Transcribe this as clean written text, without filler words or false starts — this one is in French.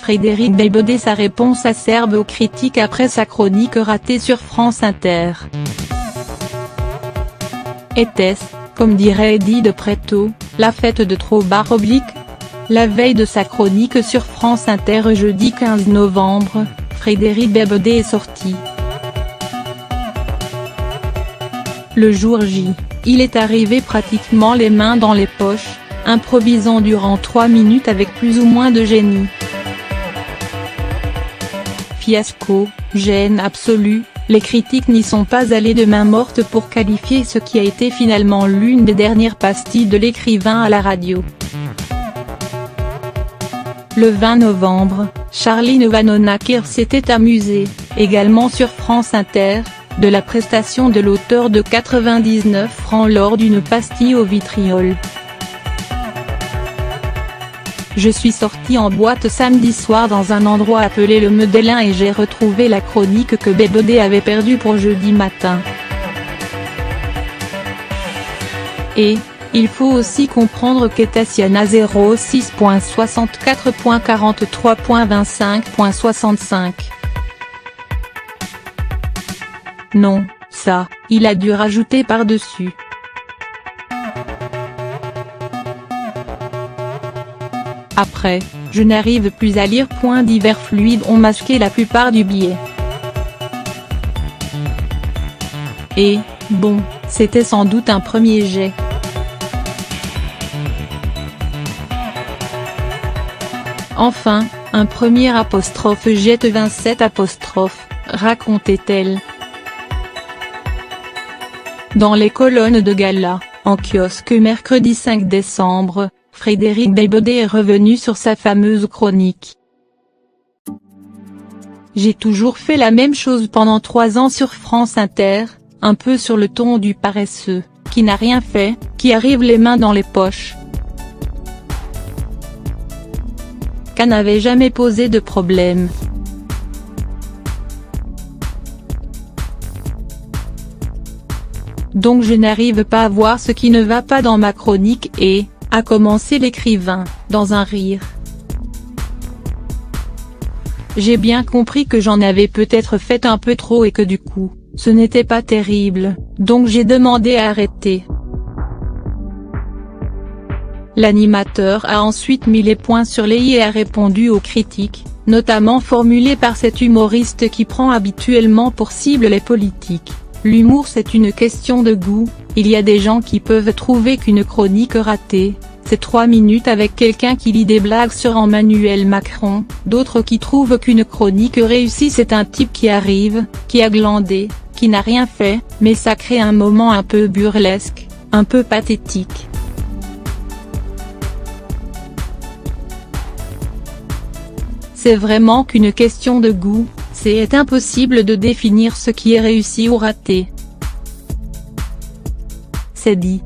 Frédéric Beigbeder sa réponse acerbe aux critiques après sa chronique ratée sur France Inter. Était-ce, comme dirait Eddie de Pretto, la fête de trop ? La veille de sa chronique sur France Inter jeudi 15 novembre, Frédéric Beigbeder est sorti. Le jour J, il est arrivé pratiquement les mains dans les poches, improvisant durant 3 minutes avec plus ou moins de génie. Fiasco, gêne absolue, les critiques n'y sont pas allées de main morte pour qualifier ce qui a été finalement l'une des dernières pastilles de l'écrivain à la radio. Le 20 novembre, Charline Vanhoenacker s'était amusée, également sur France Inter, de la prestation de l'auteur de 99 francs lors d'une pastille au vitriol. Je suis sortie en boîte samedi soir dans un endroit appelé le Medellin et j'ai retrouvé la chronique que Beigbeder avait perdue pour jeudi matin. Et, il faut aussi comprendre qu'Etatiana 06.64.43.25.65. Non, ça, il a dû rajouter par-dessus. Après, je n'arrive plus à lire. Divers fluides ont masqué la plupart du billet. Et, bon, c'était sans doute un premier jet. Enfin, un premier jet 27 racontait-elle. Dans les colonnes de gala, en kiosque mercredi 5 décembre, Frédéric Beigbeder est revenu sur sa fameuse chronique. J'ai toujours fait la même chose pendant 3 ans sur France Inter, un peu sur le ton du paresseux, qui n'a rien fait, qui arrive les mains dans les poches. Qu'elle n'avait jamais posé de problème. Donc je n'arrive pas à voir ce qui ne va pas dans ma chronique et, a commencé l'écrivain, dans un rire. J'ai bien compris que j'en avais peut-être fait un peu trop et que du coup, ce n'était pas terrible, donc j'ai demandé à arrêter. L'animateur a ensuite mis les points sur les i et a répondu aux critiques, notamment formulées par cet humoriste qui prend habituellement pour cible les politiques. L'humour c'est une question de goût, il y a des gens qui peuvent trouver qu'une chronique ratée, c'est 3 minutes avec quelqu'un qui lit des blagues sur Emmanuel Macron, d'autres qui trouvent qu'une chronique réussie c'est un type qui arrive, qui a glandé, qui n'a rien fait, mais ça crée un moment un peu burlesque, un peu pathétique. C'est vraiment qu'une question de goût. C'est impossible de définir ce qui est réussi ou raté. C'est dit.